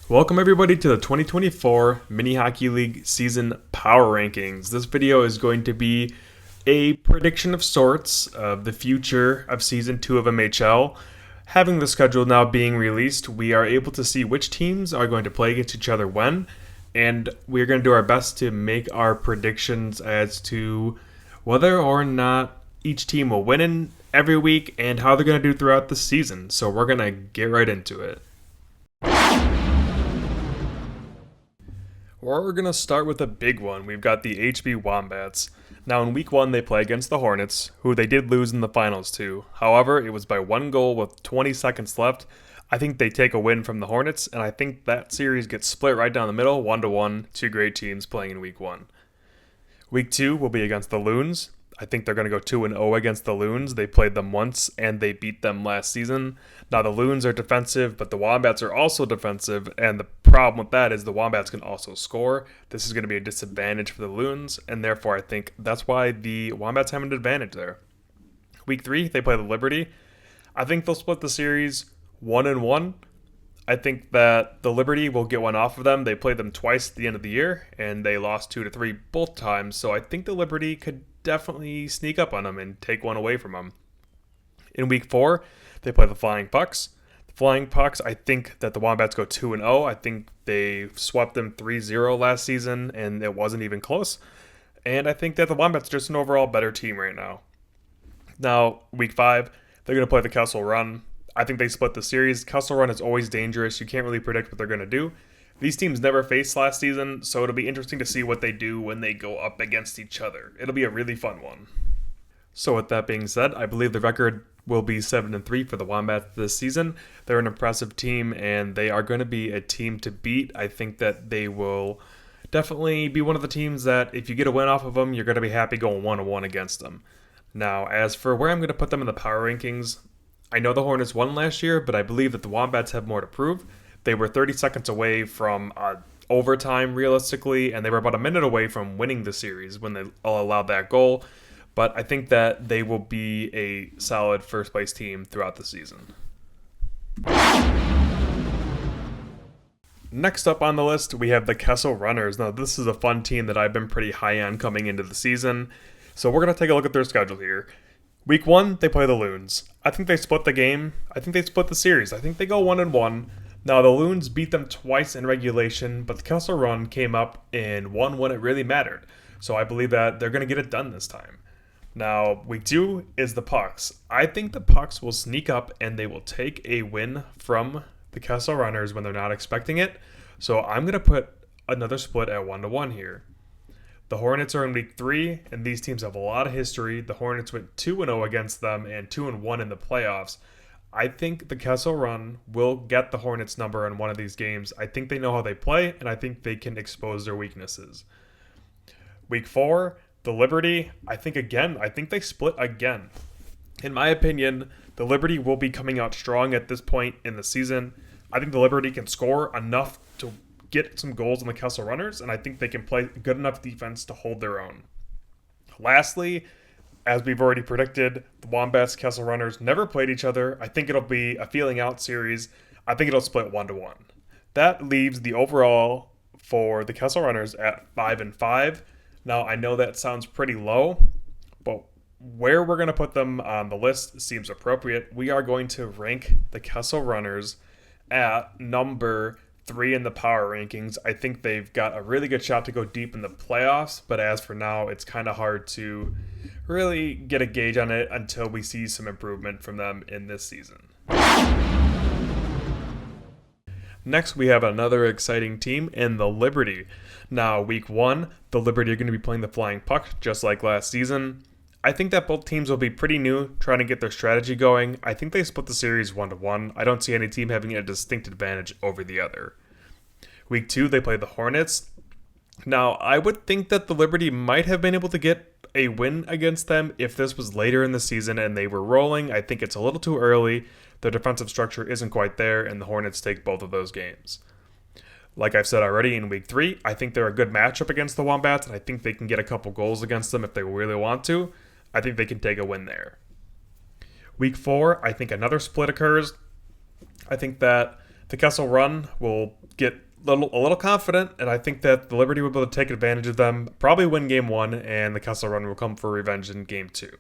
Welcome everybody to the 2024 Mini Hockey League Season Power Rankings. This video is going to be a prediction of sorts of the future of Season 2 of MHL. Having the schedule now being released, we are able to see which teams are going to play against each other when, and we're going to do our best to make our predictions as to whether or not each team will win in every week and how they're going to do throughout the season. So we're going to get right into it. We're going to start with a big one. We've got the HB Wombats. Now, in week 1, they play against the Hornets, who they did lose in the finals to. However, it was by 1 goal with 20 seconds left. I think they take a win from the Hornets, and I think that series gets split right down the middle, 1-1, two great teams playing in week 1. Week 2 will be against the Loons. I think they're going to go 2-0 against the Loons. They played them once, and they beat them last season. Now, the Loons are defensive, but the Wombats are also defensive, and the problem with that is the Wombats can also score. This is going to be a disadvantage for the Loons, and therefore I think that's why the Wombats have an advantage there. Week 3, they play the Liberty. I think they'll split the series 1-1. I think that the Liberty will get one off of them. They played them twice at the end of the year, and they lost 2-3 both times. So I think the Liberty could definitely sneak up on them and take one away from them. In week 4, they play the Flying Pucks. The Flying Pucks, I think that the Wombats go 2-0. I think they swept them 3-0 last season, and it wasn't even close. And I think that the Wombats are just an overall better team right now. Now, week 5, they're going to play the Kessel Run. I think they split the series. Kessel Run is always dangerous. You can't really predict what they're going to do. These teams never faced last season, so it'll be interesting to see what they do when they go up against each other. It'll be a really fun one. So with that being said, I believe the record will be 7-3 for the Wombats this season. They're an impressive team, and they are going to be a team to beat. I think that they will definitely be one of the teams that if you get a win off of them, you're going to be happy going 1-1 against them. Now, as for where I'm going to put them in the power rankings, I know the Hornets won last year, but I believe that the Wombats have more to prove. They were 30 seconds away from overtime, realistically, and they were about a minute away from winning the series when they allowed that goal. But I think that they will be a solid first-place team throughout the season. Next up on the list, we have the Kessel Runners. Now, this is a fun team that I've been pretty high on coming into the season. So we're going to take a look at their schedule here. Week 1, they play the Loons. I think they split the game. I think they split the series. I think they go 1-1. Now, the Loons beat them twice in regulation, but the Kessel Run came up and won when it really mattered. So I believe that they're going to get it done this time. Now, week 2 is the Pucks. I think the Pucks will sneak up and they will take a win from the Kessel Runners when they're not expecting it. So I'm going to put another split at 1-1 here. The Hornets are in week 3, and these teams have a lot of history. The Hornets went 2-0 against them and 2-1 in the playoffs. I think the Kessel Run will get the Hornets number in one of these games. I think they know how they play, and I think they can expose their weaknesses. Week 4, the Liberty, I think they split again. In my opinion, the Liberty will be coming out strong at this point in the season. I think the Liberty can score enough to get some goals on the Kessel Runners, and I think they can play good enough defense to hold their own. Lastly, as we've already predicted, the Wombats Kessel Runners never played each other. I think it'll be a feeling out series. I think it'll split 1-1. That leaves the overall for the Kessel Runners at 5-5. Now, I know that sounds pretty low, but where we're going to put them on the list seems appropriate. We are going to rank the Kessel Runners at number 3 in the power rankings. I think they've got a really good shot to go deep in the playoffs, but as for now, it's kind of hard to really get a gauge on it until we see some improvement from them in this season. Next, we have another exciting team in the Liberty. Now, week 1, the Liberty are going to be playing the Flying Puck, just like last season. I think that both teams will be pretty new, trying to get their strategy going. I think they split the series 1-1. I don't see any team having a distinct advantage over the other. Week 2, they play the Hornets. Now, I would think that the Liberty might have been able to get a win against them if this was later in the season and they were rolling. I think it's a little too early. Their defensive structure isn't quite there, and the Hornets take both of those games. Like I've said already, in week 3, I think they're a good matchup against the Wombats, and I think they can get a couple goals against them if they really want to. I think they can take a win there. Week 4, I think another split occurs. I think that the Kessel Run will get a little confident, and I think that the Liberty will be able to take advantage of them, probably win game one, and the Kessel Run will come for revenge in game two.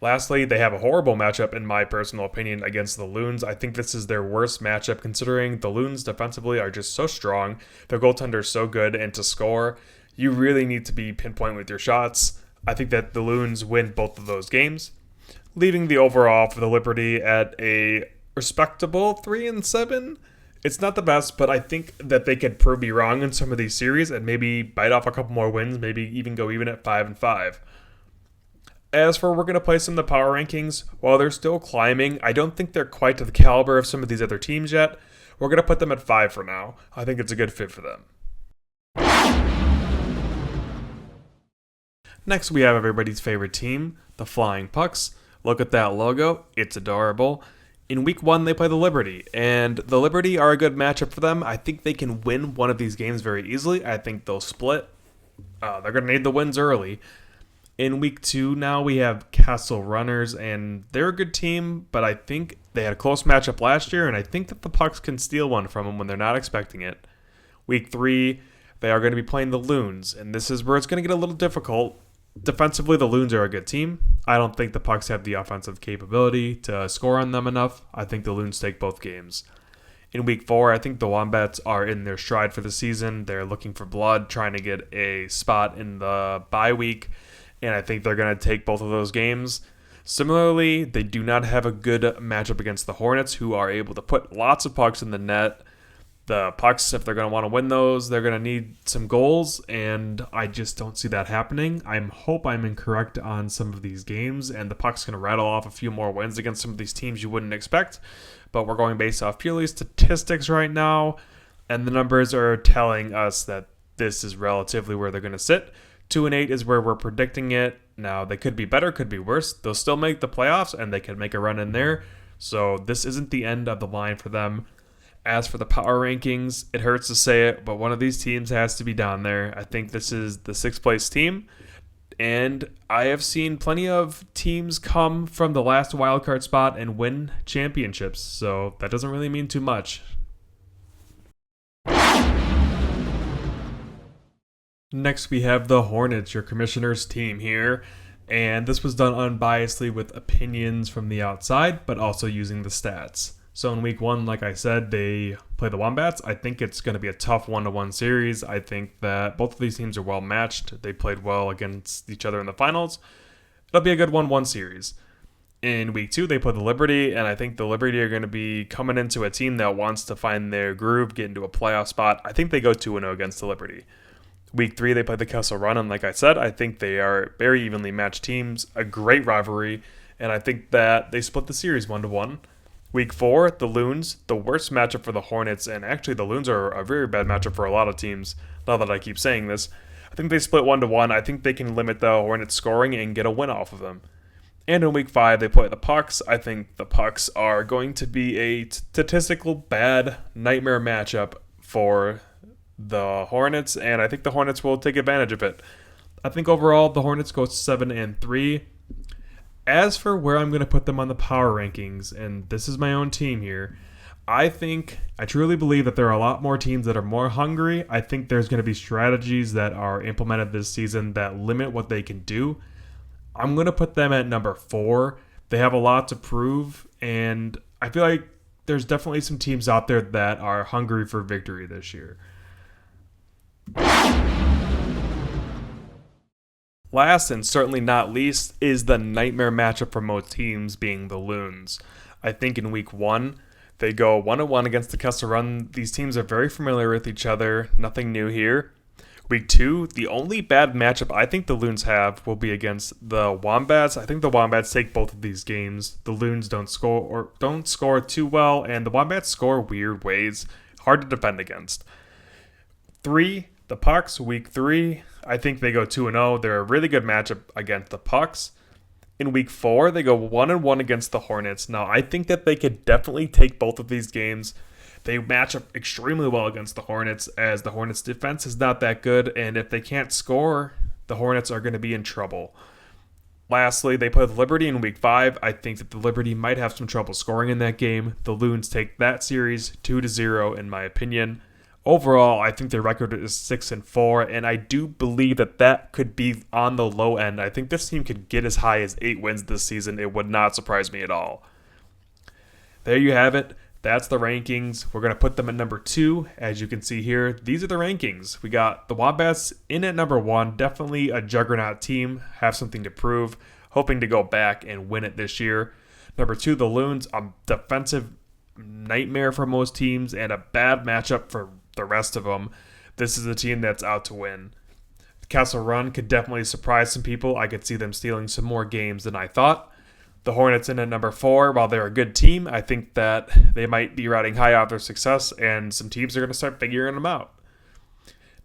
Lastly, they have a horrible matchup, in my personal opinion, against the Loons. I think this is their worst matchup, considering the Loons defensively are just so strong. Their goaltender is so good, and to score, you really need to be pinpoint with your shots. I think that the Loons win both of those games, leaving the overall for the Liberty at a respectable 3-7. It's not the best, but I think that they could prove me wrong in some of these series and maybe bite off a couple more wins, maybe even go even at 5-5. As for we're going to place them in the power rankings, while they're still climbing, I don't think they're quite to the caliber of some of these other teams yet. We're going to put them at 5 for now. I think it's a good fit for them. Next, we have everybody's favorite team, the Flying Pucks. Look at that logo. It's adorable. In week one, they play the Liberty, and the Liberty are a good matchup for them. I think they can win one of these games very easily. I think they'll split. They're going to need the wins early. In week two, now we have Castle Runners, and they're a good team, but I think they had a close matchup last year, and I think that the Pucks can steal one from them when they're not expecting it. Week three, they are going to be playing the Loons, and this is where it's going to get a little difficult. Defensively, the Loons are a good team. I don't think the Pucks have the offensive capability to score on them enough. I think the Loons take both games. In week four, I think the Wombats are in their stride for the season. They're looking for blood, trying to get a spot in the bye week, and I think they're going to take both of those games. Similarly, they do not have a good matchup against the Hornets, who are able to put lots of pucks in the net. The Pucks, if they're going to want to win those, they're going to need some goals, and I just don't see that happening. I hope I'm incorrect on some of these games, and the Pucks going to rattle off a few more wins against some of these teams you wouldn't expect, but we're going based off purely statistics right now, and the numbers are telling us that this is relatively where they're going to sit. 2-8 is where we're predicting it. Now, they could be better, could be worse. They'll still make the playoffs, and they can make a run in there, so this isn't the end of the line for them. As for the power rankings, it hurts to say it, but one of these teams has to be down there. I think this is the 6th place team, and I have seen plenty of teams come from the last wildcard spot and win championships, so that doesn't really mean too much. Next, we have the Hornets, your commissioner's team here, and this was done unbiasedly with opinions from the outside, but also using the stats. So in week one, like I said, they play the Wombats. I think it's going to be a tough 1-1 series. I think that both of these teams are well matched. They played well against each other in the finals. It'll be a good 1-1 series. In week two, they play the Liberty, and I think the Liberty are going to be coming into a team that wants to find their groove, get into a playoff spot. I think they go 2-0 against the Liberty. Week three, they play the Kessel Run, and like I said, I think they are very evenly matched teams, a great rivalry, and I think that they split the series 1-1. Week four, the Loons, the worst matchup for the Hornets, and actually the Loons are a very bad matchup for a lot of teams, now that I keep saying this. I think they split 1-1. I think they can limit the Hornets scoring and get a win off of them. And in week five, they play the Pucks. I think the Pucks are going to be a statistical bad nightmare matchup for the Hornets, and I think the Hornets will take advantage of it. I think overall, the Hornets go 7-3. As for where I'm going to put them on the power rankings, and this is my own team here, I truly believe that there are a lot more teams that are more hungry. I think there's going to be strategies that are implemented this season that limit what they can do. I'm going to put them at number 4. They have a lot to prove, and I feel like there's definitely some teams out there that are hungry for victory this year. Last and certainly not least is the nightmare matchup for most teams being the Loons. I think in week one, they go 1-1 against the Kessel Run. These teams are very familiar with each other. Nothing new here. Week two, the only bad matchup I think the Loons have will be against the Wombats. I think the Wombats take both of these games. The Loons don't score too well, and the Wombats score weird ways. Hard to defend against. 3, the Pucks, week 3, I think they go 2-0. They're a really good matchup against the Pucks. In week 4, they go 1-1 against the Hornets. Now, I think that they could definitely take both of these games. They match up extremely well against the Hornets, as the Hornets' defense is not that good, and if they can't score, the Hornets are going to be in trouble. Lastly, they play the Liberty in Week 5. I think that the Liberty might have some trouble scoring in that game. The Loons take that series 2-0 in my opinion. Overall, I think their record is 6-4, and I do believe that that could be on the low end. I think this team could get as high as 8 wins this season. It would not surprise me at all. There you have it. That's the rankings. We're going to put them at number 2. As you can see here, these are the rankings. We got the Wombats in at number 1. Definitely a juggernaut team. Have something to prove. Hoping to go back and win it this year. Number 2, the Loons, a defensive nightmare for most teams and a bad matchup for the rest of them. This is a team that's out to win. Castle Run could definitely surprise some people. I could see them stealing some more games than I thought. The Hornets in at number 4, while they're a good team, I think that they might be riding high off their success, and some teams are going to start figuring them out.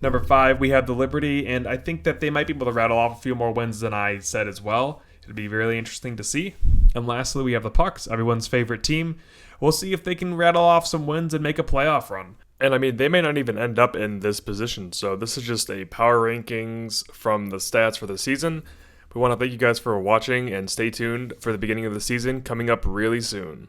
Number 5, we have the Liberty, and I think that they might be able to rattle off a few more wins than I said as well. It'll be really interesting to see. And lastly, we have the Pucks, everyone's favorite team. We'll see if they can rattle off some wins and make a playoff run. And I mean, they may not even end up in this position, so this is just a power rankings from the stats for the season. We want to thank you guys for watching and stay tuned for the beginning of the season coming up really soon.